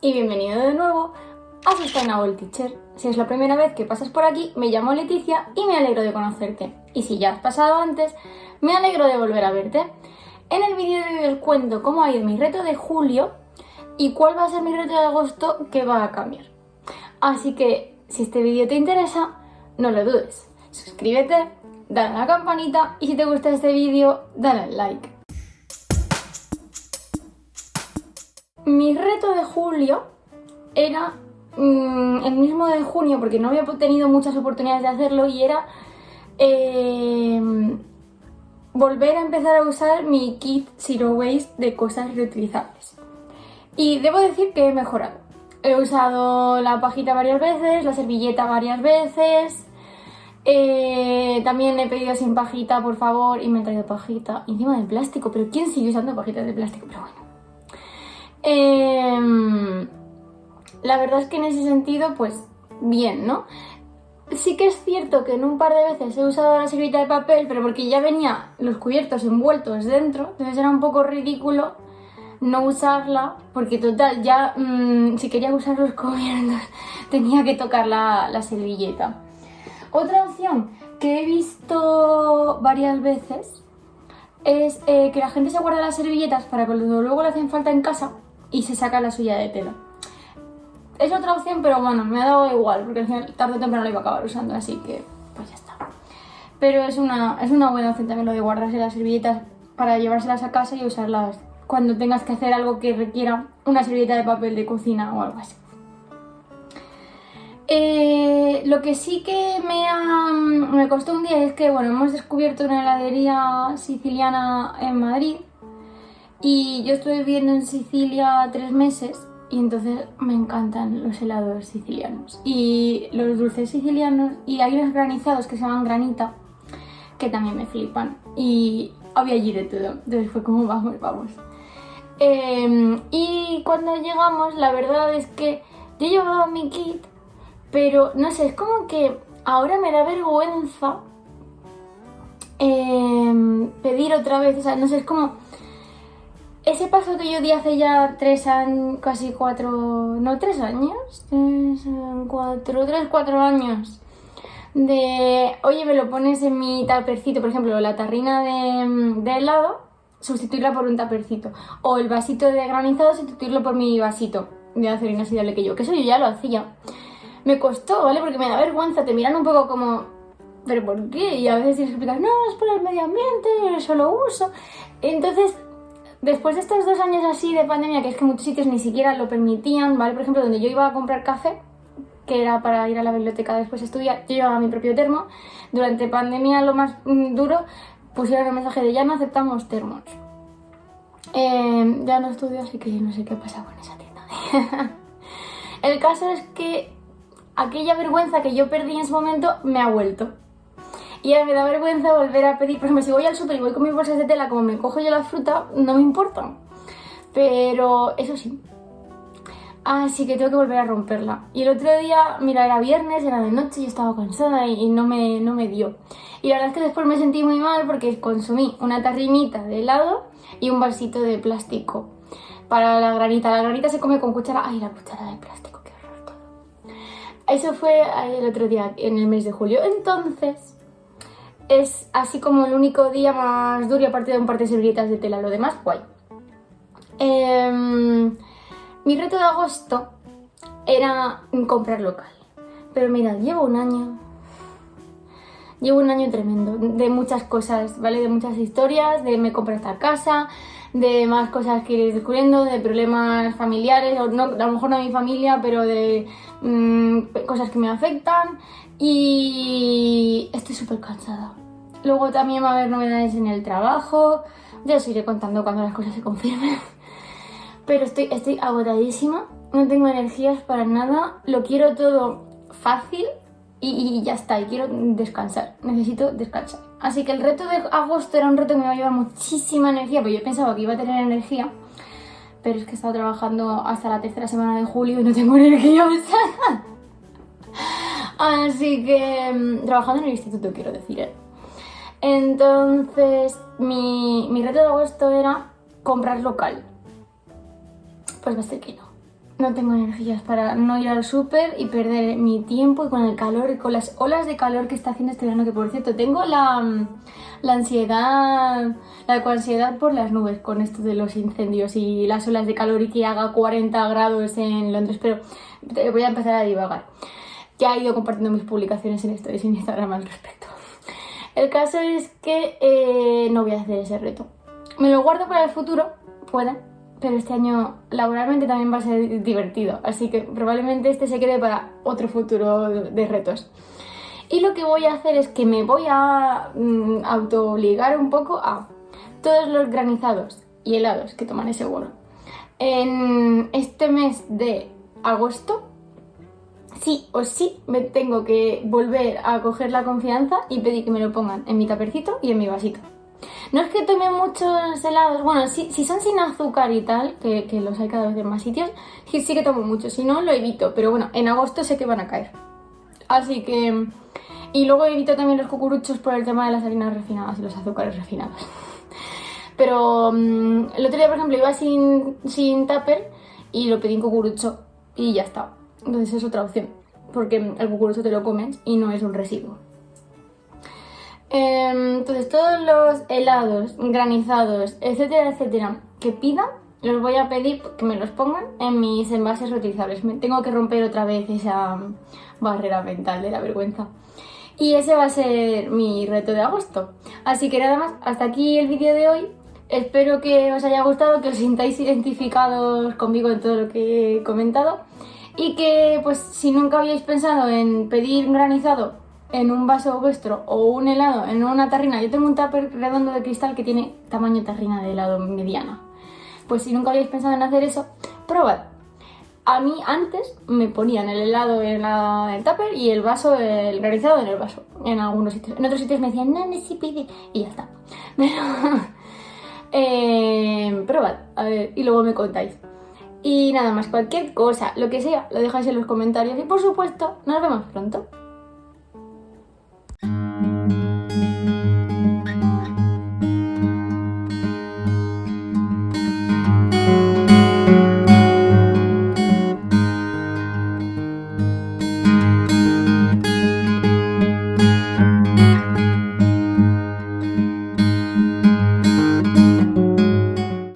y bienvenido de nuevo a Sustainable Teacher. Si es la primera vez que pasas por aquí, me llamo Leticia y me alegro de conocerte. Y si ya has pasado antes, me alegro de volver a verte. En el vídeo de hoy os cuento cómo ha ido mi reto de julio y cuál va a ser mi reto de agosto que va a cambiar. Así que, si este vídeo te interesa, no lo dudes. Suscríbete, dale a la campanita y si te gusta este vídeo, dale al like. Mi reto de julio era el mismo de junio, porque no había tenido muchas oportunidades de hacerlo, y era volver a empezar a usar mi kit Zero Waste de cosas reutilizables. Y debo decir que he mejorado. He usado la pajita varias veces, la servilleta varias veces. También he pedido sin pajita, por favor, y me han traído pajita encima de plástico. Pero ¿quién sigue usando pajitas de plástico? Pero bueno. La verdad es que en ese sentido, pues bien, ¿no? Sí que es cierto que en un par de veces he usado la servilleta de papel, pero porque ya venía los cubiertos envueltos dentro, entonces era un poco ridículo no usarla, porque total, ya si quería usar los cubiertos tenía que tocar la servilleta. Otra opción que he visto varias veces es que la gente se guarda las servilletas para cuando luego le hacen falta en casa y se saca la suya de tela. Es otra opción, pero bueno, me ha dado igual, porque al final tarde o temprano lo iba a acabar usando, así que pues ya está. Pero es una buena opción también lo de guardarse las servilletas para llevárselas a casa y usarlas cuando tengas que hacer algo que requiera una servilleta de papel de cocina o algo así. Lo que sí que me costó un día es que, bueno, hemos descubierto una heladería siciliana en Madrid y yo estuve viviendo en Sicilia 3 meses y entonces me encantan los helados sicilianos y los dulces sicilianos, y hay unos granizados que se llaman granita que también me flipan y había allí de todo, entonces fue como vamos. Y cuando llegamos, la verdad es que yo llevaba mi kit, pero no sé, es como que ahora me da vergüenza pedir otra vez, o sea, no sé, es como ese paso que yo di hace ya 3 años, casi 4, no 3 años, 4 años, de oye, me lo pones en mi tapercito, por ejemplo, la tarrina de helado, sustituirla por un tapercito, o el vasito de granizado, sustituirlo por mi vasito de acero inoxidable que eso yo ya lo hacía. Me costó, ¿vale? Porque me da vergüenza, te miran un poco como, ¿pero por qué? Y a veces tienes que explicar, no, es por el medio ambiente, yo eso lo uso. Entonces, después de estos 2 años así de pandemia, que es que muchos sitios ni siquiera lo permitían, ¿vale? Por ejemplo, donde yo iba a comprar café, que era para ir a la biblioteca después de estudiar, yo llevaba mi propio termo. Durante pandemia, lo más duro, pusieron el mensaje de ya no aceptamos termos. Ya no estudio, así que no sé qué pasa con esa tienda. El caso es que aquella vergüenza que yo perdí en ese momento me ha vuelto. Y ahora me da vergüenza volver a pedir. Por ejemplo, si voy al súper y voy con mis bolsas de tela, como me cojo yo la fruta, no me importa. Pero eso sí. Así que tengo que volver a romperla. Y el otro día, mira, era viernes, era de noche, yo estaba cansada y no me dio. Y la verdad es que después me sentí muy mal porque consumí una tarrinita de helado y un vasito de plástico para la granita. La granita se come con cuchara. Ay, la cuchara de plástico, qué horror todo. Eso fue el otro día, en el mes de julio. Entonces, es así como el único día más duro, aparte de un par de servilletas de tela. Lo demás, guay. Mi reto de agosto era comprar local. Pero mirad, llevo un año tremendo, de muchas cosas, ¿vale? De muchas historias, de me compré esta casa, de más cosas que ir descubriendo, de problemas familiares, o no, a lo mejor no de mi familia, pero de cosas que me afectan, y estoy súper cansada. Luego también va a haber novedades en el trabajo, ya os iré contando cuando las cosas se confirmen. Pero estoy agotadísima, no tengo energías para nada, lo quiero todo fácil y ya está, y quiero descansar, necesito descansar. Así que el reto de agosto era un reto que me iba a llevar muchísima energía, porque yo pensaba que iba a tener energía, pero es que he estado trabajando hasta la 3ª semana de julio y no tengo energía, o sea. Así que, trabajando en el instituto, quiero decir, ¿eh? Entonces, mi reto de agosto era comprar local. Pues va a ser que no. no tengo energías para no ir al súper y perder mi tiempo, y con el calor y con las olas de calor que está haciendo este verano, que por cierto tengo la ansiedad, la ecoansiedad por las nubes con esto de los incendios y las olas de calor y que haga 40 grados en Londres, pero voy a empezar a divagar. Ya he ido compartiendo mis publicaciones en Stories y en Instagram al respecto. El caso es que no voy a hacer ese reto. Me lo guardo para el futuro, puede, pero este año laboralmente también va a ser divertido, así que probablemente este se quede para otro futuro de retos. Y lo que voy a hacer es que me voy a autoobligar un poco a todos los granizados y helados que tomaré seguro en este mes de agosto. Sí o sí me tengo que volver a coger la confianza y pedir que me lo pongan en mi tapercito y en mi vasito. No es que tome muchos helados, bueno, si son sin azúcar y tal, que los hay cada vez en más sitios, sí que tomo mucho, si no lo evito, pero bueno, en agosto sé que van a caer. Así que... Y luego evito también los cucuruchos por el tema de las harinas refinadas y los azúcares refinados. Pero el otro día, por ejemplo, iba sin tupper y lo pedí en cucurucho y ya está. Entonces es otra opción, porque el cucurucho te lo comes y no es un residuo. Entonces todos los helados, granizados, etcétera, etcétera, que pida, los voy a pedir que me los pongan en mis envases reutilizables. Me tengo que romper otra vez esa barrera mental de la vergüenza. Y ese va a ser mi reto de agosto. Así que nada más, hasta aquí el vídeo de hoy. Espero que os haya gustado, que os sintáis identificados conmigo en todo lo que he comentado. Y que, pues, si nunca habíais pensado en pedir un granizado en un vaso vuestro o un helado en una tarrina. Yo tengo un tupper redondo de cristal que tiene tamaño tarrina de helado mediana. Pues si nunca habéis pensado en hacer eso, probad. A mí antes me ponían el helado en el tupper y el vaso, el granizado en el vaso, en algunos sitios. En otros sitios me decían, no, sí pide, y ya está. Pero probad, a ver, y luego me contáis. Y nada más, cualquier cosa, lo que sea, lo dejáis en los comentarios y por supuesto, nos vemos pronto.